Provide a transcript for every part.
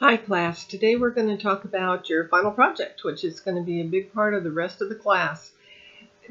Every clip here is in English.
Hi class, today we're going to talk about your final project, which is going to be a big part of the rest of the class.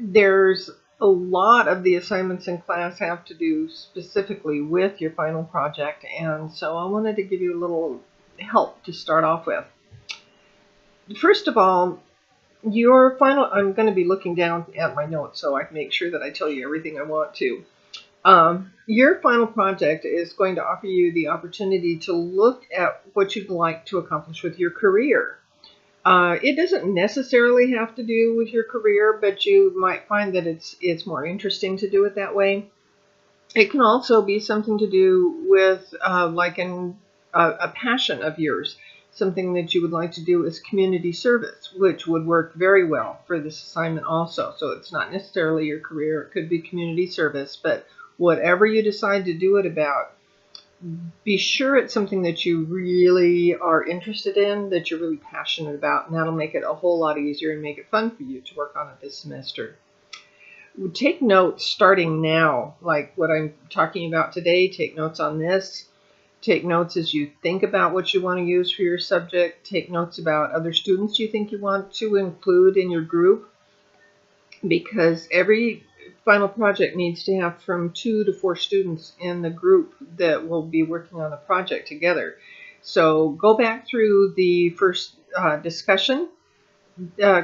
There's a lot of the assignments in class have to do specifically with your final project, and so I wanted to give you a little help to start off with. First of all, I'm going to be looking down at my notes so I can make sure that I tell you everything I want to. Your final project is going to offer you the opportunity to look at what you'd like to accomplish with your career. It doesn't necessarily have to do with your career, but you might find that it's more interesting to do it that way. It can also be something to do with a passion of yours, something that you would like to do as community service, which would work very well for this assignment also. So it's not necessarily your career, it could be community service, but whatever you decide to do it about, be sure it's something that you really are interested in, that you're really passionate about, and that'll make it a whole lot easier and make it fun for you to work on it this semester. Take notes starting now, like what I'm talking about today. Take notes on this. Take notes as you think about what you want to use for your subject. Take notes about other students you think you want to include in your group, because every final project needs to have from 2 to 4 students in the group that will be working on the project together. So go back through the first discussion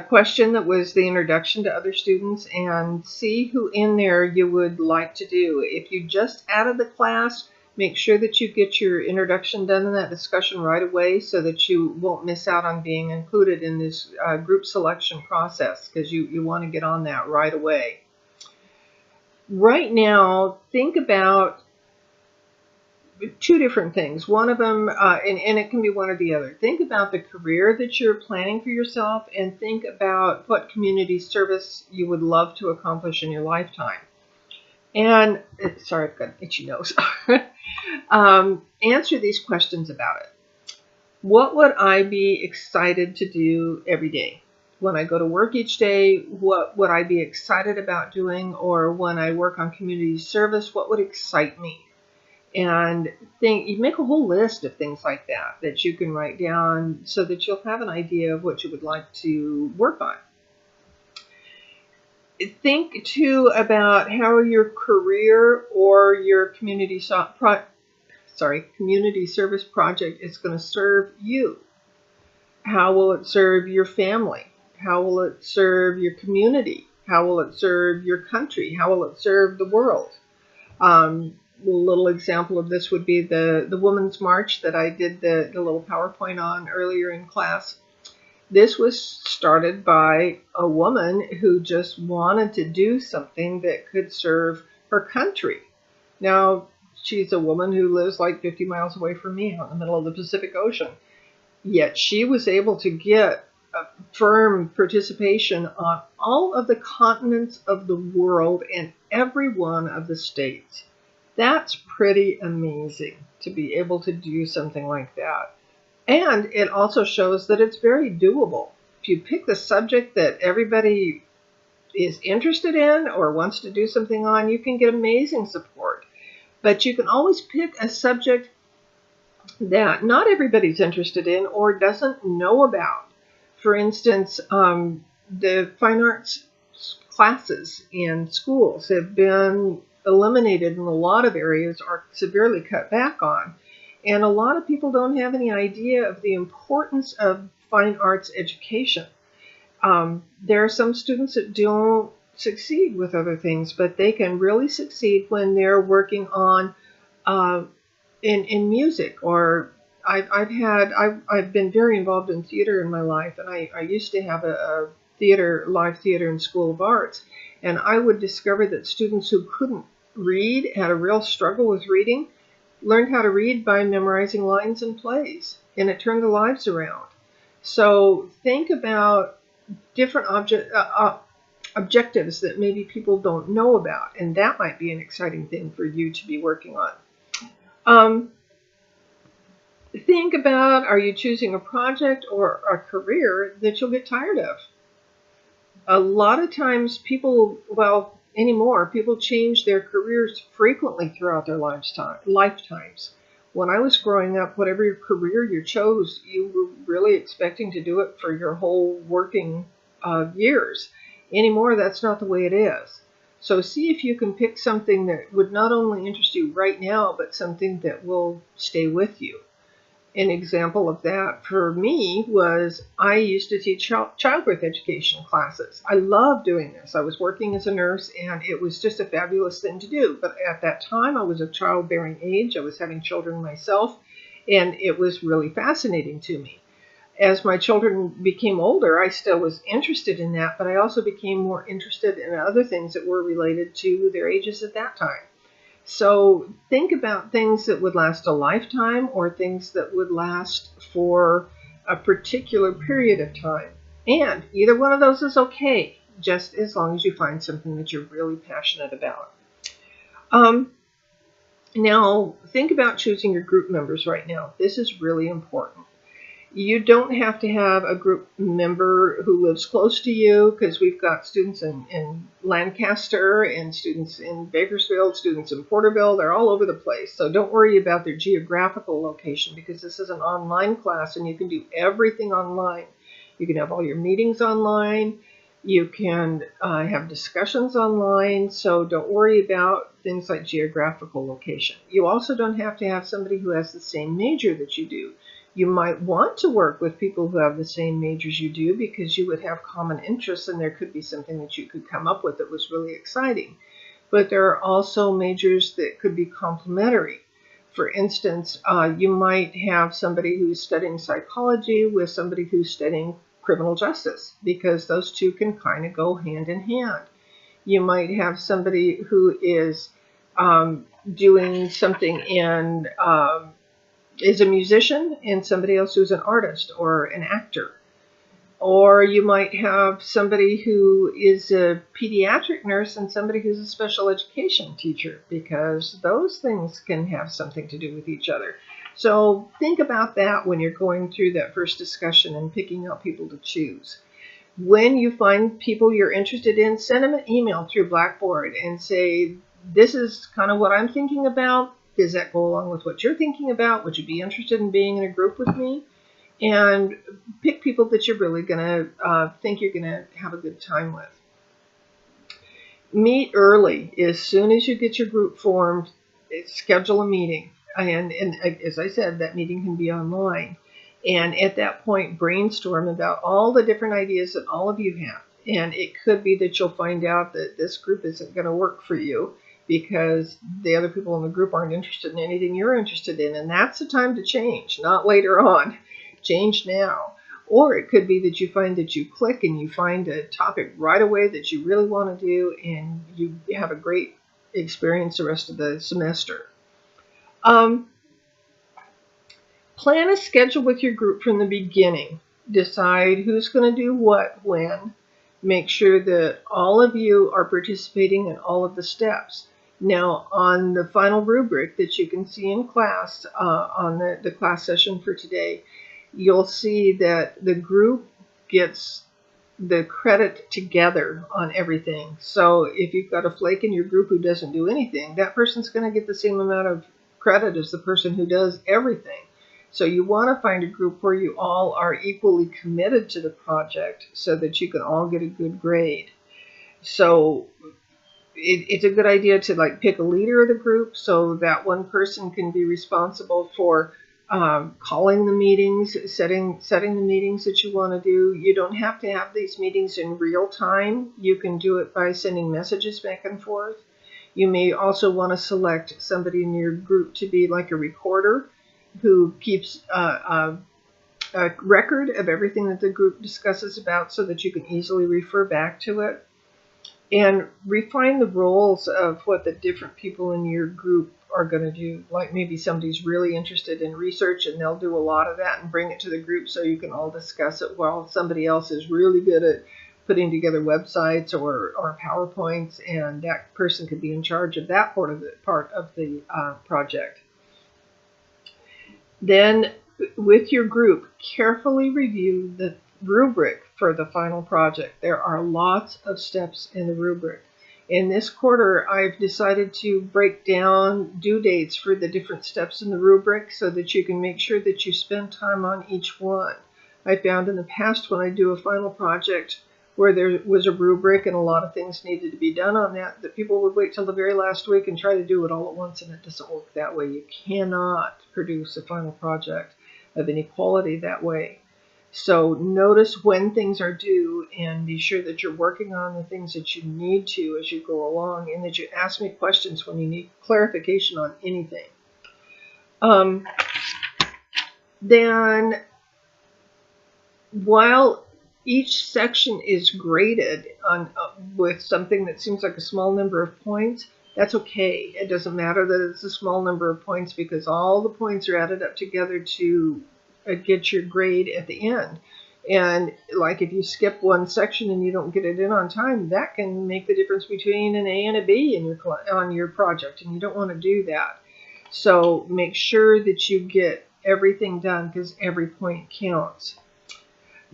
question that was the introduction to other students and see who in there you would like to do. If you just added the class, make sure that you get your introduction done in that discussion right away so that you won't miss out on being included in this group selection process, because you want to get on that right away. Right now, think about 2 different things. One of them, and it can be one or the other. Think about the career that you're planning for yourself, and think about what community service you would love to accomplish in your lifetime. And, sorry, I've got an itchy nose. Answer these questions about it. What would I be excited to do every day? When I go to work each day, what would I be excited about doing? Or when I work on community service, what would excite me? And you make a whole list of things like that you can write down so that you'll have an idea of what you would like to work on. Think too about how your career or your community service project is going to serve you. How will it serve your family? How will it serve your community? How will it serve your country? How will it serve the world? A little example of this would be the Women's March that I did the little PowerPoint on earlier in class. This was started by a woman who just wanted to do something that could serve her country. Now, she's a woman who lives like 50 miles away from me out in the middle of the Pacific Ocean. Yet she was able to get a firm participation on all of the continents of the world and every one of the states. That's pretty amazing to be able to do something like that. And it also shows that it's very doable. If you pick the subject that everybody is interested in or wants to do something on, you can get amazing support. But you can always pick a subject that not everybody's interested in or doesn't know about. For instance, the fine arts classes in schools have been eliminated in a lot of areas or severely cut back on. And a lot of people don't have any idea of the importance of fine arts education. There are some students that don't succeed with other things, but they can really succeed when they're working on in music. Or I've been very involved in theater in my life, and I used to have a live theater in School of Arts, and I would discover that students who couldn't read, had a real struggle with reading, learned how to read by memorizing lines and plays, and it turned their lives around. So think about different objectives that maybe people don't know about, and that might be an exciting thing for you to be working on. Think about, are you choosing a project or a career that you'll get tired of? A lot of times people change their careers frequently throughout their lifetimes. When I was growing up, whatever your career you chose, you were really expecting to do it for your whole working years. Anymore, that's not the way it is. So see if you can pick something that would not only interest you right now, but something that will stay with you. An example of that for me was I used to teach childbirth education classes. I love doing this. I was working as a nurse, and it was just a fabulous thing to do. But at that time, I was of childbearing age. I was having children myself, and it was really fascinating to me. As my children became older, I still was interested in that, but I also became more interested in other things that were related to their ages at that time. So think about things that would last a lifetime or things that would last for a particular period of time. And either one of those is okay, just as long as you find something that you're really passionate about. Now, think about choosing your group members right now. This is really important. You don't have to have a group member who lives close to you, because we've got students in Lancaster and students in Bakersfield, students in Porterville. They're all over the place. So don't worry about their geographical location, because this is an online class and you can do everything online. You can have all your meetings online. You can have discussions online. So don't worry about things like geographical location. You also don't have to have somebody who has the same major that you do. You might want to work with people who have the same majors you do, because you would have common interests and there could be something that you could come up with that was really exciting. But there are also majors that could be complementary. For instance, you might have somebody who's studying psychology with somebody who's studying criminal justice, because those two can kind of go hand in hand. You might have somebody who is doing something in is a musician and somebody else who's an artist or an actor. Or you might have somebody who is a pediatric nurse and somebody who's a special education teacher, because those things can have something to do with each other. So think about that when you're going through that first discussion and picking out people to choose. When you find people you're interested in, send them an email through Blackboard and say, this is kind of what I'm thinking about. Does that go along with what you're thinking about? Would you be interested in being in a group with me? And pick people that you're really going to think you're going to have a good time with. Meet early. As soon as you get your group formed, schedule a meeting. And as I said, that meeting can be online. And at that point, brainstorm about all the different ideas that all of you have. And it could be that you'll find out that this group isn't going to work for you, because the other people in the group aren't interested in anything you're interested in. And that's the time to change, not later on. Change now. Or it could be that you find that you click and you find a topic right away that you really want to do, and you have a great experience the rest of the semester. Plan a schedule with your group from the beginning. Decide who's going to do what, when. Make sure that all of you are participating in all of the steps. Now, on the final rubric that you can see in class, on the class session for today, you'll see that the group gets the credit together on everything. So if you've got a flake in your group who doesn't do anything, that person's going to get the same amount of credit as the person who does everything. So you want to find a group where you all are equally committed to the project so that you can all get a good grade. So it's a good idea to pick a leader of the group, so that one person can be responsible for calling the meetings, setting the meetings that you want to do. You don't have to have these meetings in real time. You can do it by sending messages back and forth. You may also want to select somebody in your group to be like a recorder who keeps a record of everything that the group discusses about, so that you can easily refer back to it. And refine the roles of what the different people in your group are going to do. Like maybe somebody's really interested in research and they'll do a lot of that and bring it to the group so you can all discuss it, while somebody else is really good at putting together websites or PowerPoints, and that person could be in charge of that part of the project. Then with your group, carefully review the rubric for the final project. There are lots of steps in the rubric. In this quarter, I've decided to break down due dates for the different steps in the rubric so that you can make sure that you spend time on each one. I found in the past when I do a final project where there was a rubric and a lot of things needed to be done on that, that people would wait till the very last week and try to do it all at once, and it doesn't work that way. You cannot produce a final project of any quality that way. So notice when things are due and be sure that you're working on the things that you need to as you go along, and that you ask me questions when you need clarification on anything. Then while each section is graded on with something that seems like a small number of points, that's okay. It doesn't matter that it's a small number of points, because all the points are added up together to get your grade at the end. And like if you skip one section and you don't get it in on time, that can make the difference between an A and a B in on your project, and you don't want to do that. So make sure that you get everything done, because every point counts.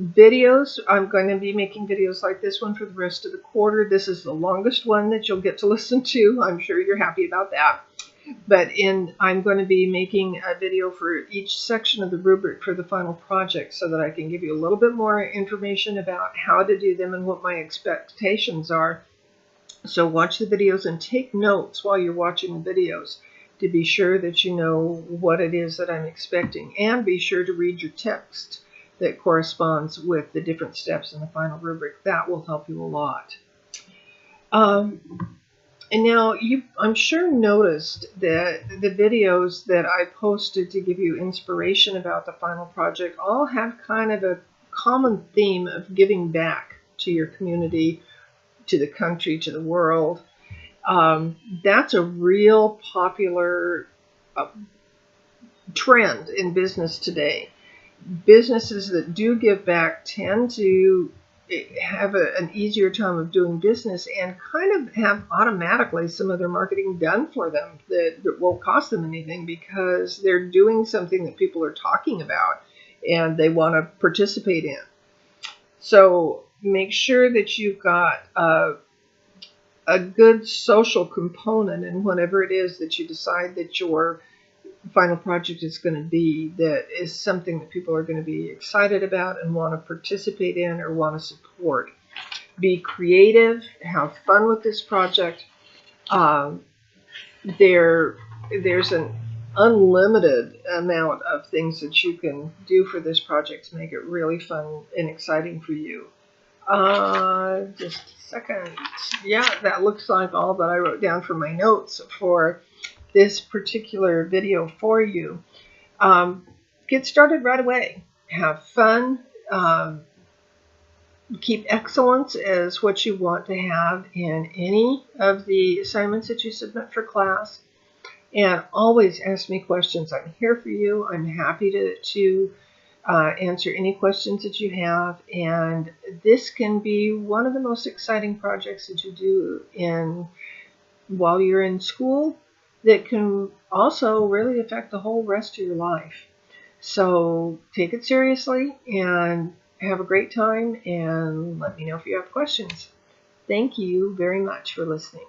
Videos, I'm going to be making videos like this one for the rest of the quarter. This is the longest one that you'll get to listen to. I'm sure you're happy about that. But I'm going to be making a video for each section of the rubric for the final project, so that I can give you a little bit more information about how to do them and what my expectations are. So watch the videos and take notes while you're watching the videos to be sure that you know what it is that I'm expecting. And be sure to read your text that corresponds with the different steps in the final rubric. That will help you a lot. And now I'm sure noticed that the videos that I posted to give you inspiration about the final project all have kind of a common theme of giving back to your community, to the country, to the world. That's a real popular trend in business today. Businesses that do give back tend to have an easier time of doing business, and kind of have automatically some of their marketing done for them that won't cost them anything, because they're doing something that people are talking about and they want to participate in. So make sure that you've got a good social component in whatever it is that you decide that your final project is going to be, that is something that people are going to be excited about and want to participate in or want to support. Be creative, have fun with this project. There's an unlimited amount of things that you can do for this project to make it really fun and exciting for you. Just a second. Yeah, that looks like all that I wrote down for my notes for this particular video for you. Get started right away. Have fun. Keep excellence as what you want to have in any of the assignments that you submit for class. And always ask me questions. I'm here for you. I'm happy to answer any questions that you have. And this can be one of the most exciting projects that you do while you're in school, that can also really affect the whole rest of your life. So take it seriously and have a great time, and let me know if you have questions. Thank you very much for listening.